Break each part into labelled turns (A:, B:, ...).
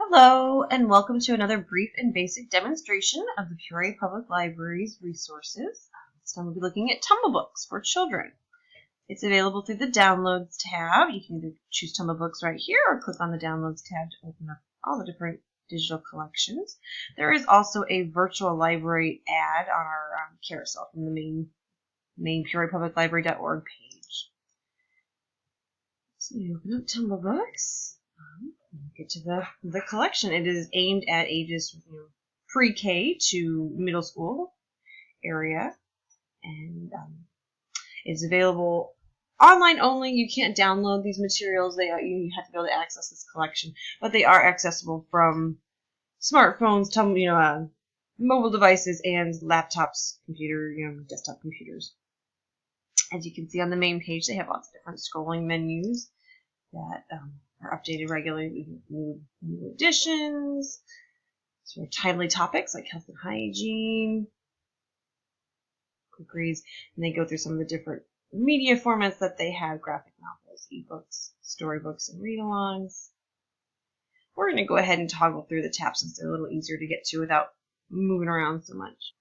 A: Hello, and welcome to another brief and basic demonstration of the Peoria Public Library's resources. This time we'll be looking at Tumblebooks for children. It's available through the Downloads tab. You can either choose Tumblebooks right here or click on the Downloads tab to open up all the different digital collections. There is also a virtual library ad on our carousel from the main PeoriaPublicLibrary.org page. So you open up Tumblebooks. Get to the collection. It is aimed at ages pre-K to middle school area, and it's available online only. You can't download these materials. You have to be able to access this collection, but they are accessible from smartphones, mobile devices, and laptops, desktop computers. As you can see on the main page, they have lots of different scrolling menus that are updated regularly with new additions, sort of timely topics like health and hygiene, quick reads, and they go through some of the different media formats that they have: graphic novels, ebooks, storybooks, and read-alongs. We're going to go ahead and toggle through the tabs since they're a little easier to get to without moving around so much.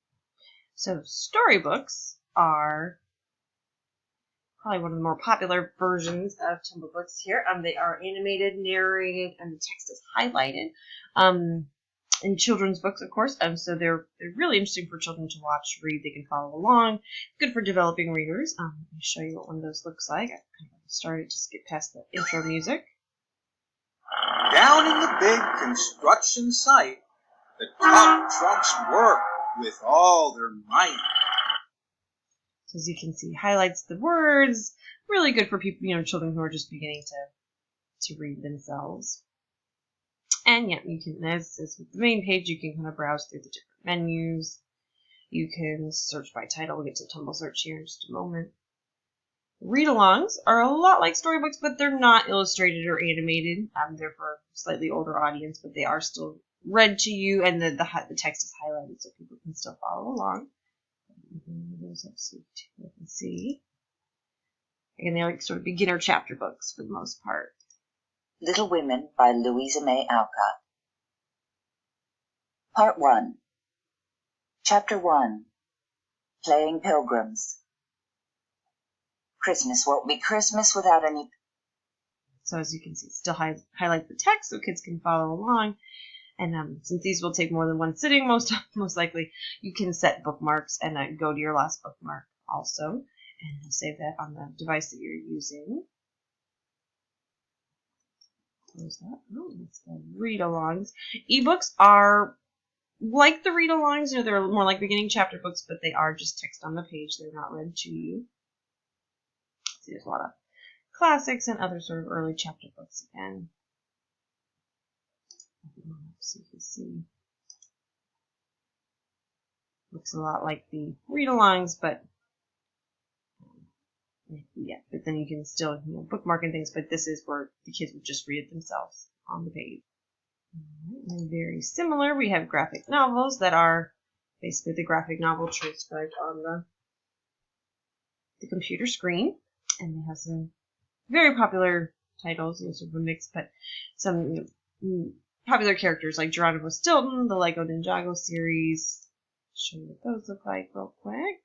A: So storybooks are probably one of the more popular versions of Tumblebooks here. They are animated, narrated, and the text is highlighted. In children's books, of course, so they're really interesting for children to watch, read. They can follow along. Good for developing readers. Let me show you what one of those looks like. I started to skip past the intro music.
B: Down in the big construction site, the top trucks work with all their might.
A: As you can see, highlights the words. Really good for people, children who are just beginning to read themselves. And yeah, you can, as with the main page, you can kind of browse through the different menus. You can search by title. We'll get to Tumble search here in just a moment. Read-alongs are a lot like storybooks, but they're not illustrated or animated. They're for a slightly older audience, but they are still read to you, and the text is highlighted so people can still follow along. Those up so you can see. Again, they're like sort of beginner chapter books for the most part.
C: Little Women by Louisa May Alcott. Part 1. Chapter 1. Playing Pilgrims. Christmas won't be Christmas without any...
A: So as you can see, still highlight the text so kids can follow along. And since these will take more than one sitting, most likely, you can set bookmarks and go to your last bookmark also. And you'll save that on the device that you're using. Close that. Oh, that's the read-alongs. Ebooks are like the read-alongs. They're more like beginning chapter books, but they are just text on the page. They're not read to you. See, there's a lot of classics and other sort of early chapter books again. So you can see, looks a lot like the read-alongs, but yeah. But then you can still bookmark and things. But this is where the kids would just read it themselves on the page. And very similar, we have graphic novels that are basically the graphic novel transcribed on the computer screen, and they have some very popular titles, sort of a mix, but some popular characters like Geronimo Stilton, the Lego Ninjago series. Show you what those look like real quick.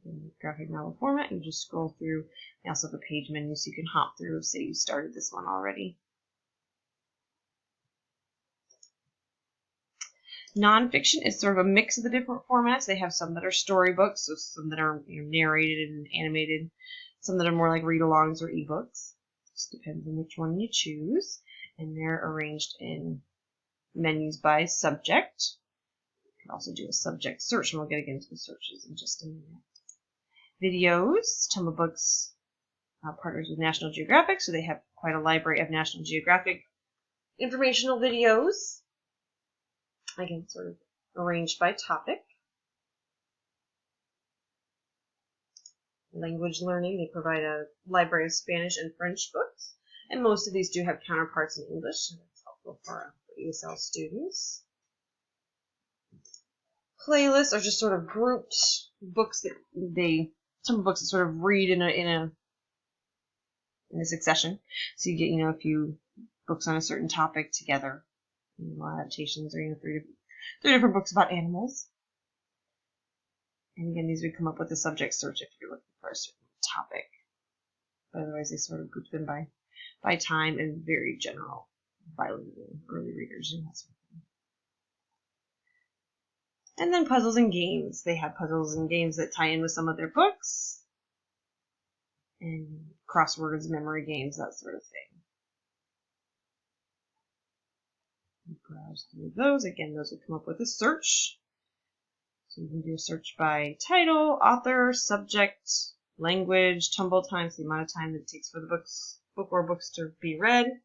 A: In the graphic novel format, you just scroll through. They also have a page menu so you can hop through, say you started this one already. Nonfiction is sort of a mix of the different formats. They have some that are storybooks, so some that are narrated and animated, some that are more like read-alongs or ebooks. Just depends on which one you choose. And they're arranged in menus by subject. You can also do a subject search, and we'll get into the searches in just a minute. Videos. Tumblebooks partners with National Geographic, so they have quite a library of National Geographic informational videos. Again, sort of arranged by topic. Language learning, they provide a library of Spanish and French books, and most of these do have counterparts in English, so that's helpful for ESL students. Playlists are just sort of grouped books that some books that sort of read in a succession. So you get, a few books on a certain topic together. Adaptations, or three different books about animals. And again, these would come up with a subject search if you're looking for a certain topic. But otherwise, they sort of group them by time and very general, bilingual, early readers and that sort of thing. And then puzzles and games. They have puzzles and games that tie in with some of their books. And crosswords, memory games, that sort of thing. Browse through those. Again, those would come up with a search. So you can do a search by title, author, subject, language, tumble time, so the amount of time that it takes for the book or books to be read.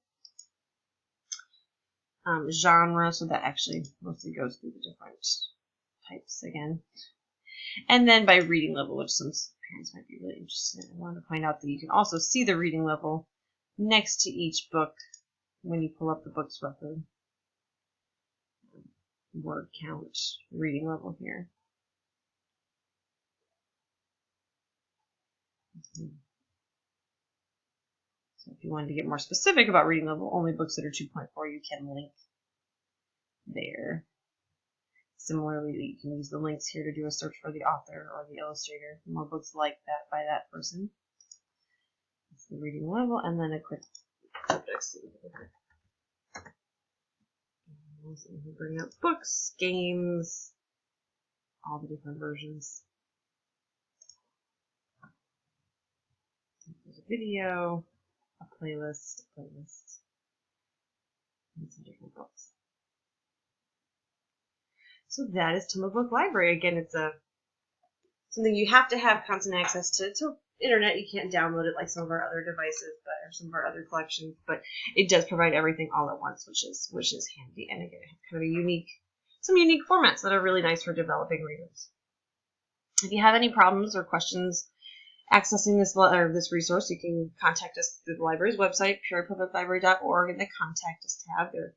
A: Genre, so that actually mostly goes through the different types again. And then by reading level, which some parents might be really interested in. I want to point out that you can also see the reading level next to each book when you pull up the book's record. Word count reading level here. So if you wanted to get more specific about reading level, only books that are 2.4 you can link there. Similarly, you can use the links here to do a search for the author or the illustrator. More books like that by that person. That's the reading level, and then a quick subject. So you can bring up books, games, all the different versions. There's a video, a playlist, and some different books. So that is Tumblebook Library. Again, it's something you have to have constant access to internet. You can't download it like some of our other devices, or some of our other collections. But it does provide everything all at once, which is handy. And again, it has kind of some unique formats that are really nice for developing readers. If you have any problems or questions accessing this resource, you can contact us through the library's website, peoriapubliclibrary.org, in the Contact Us tab. They're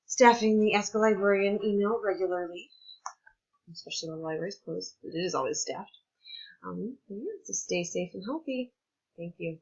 A: staffing the Ask a Librarian email regularly, especially when the library's closed, but it is always staffed. So stay safe and healthy. Thank you.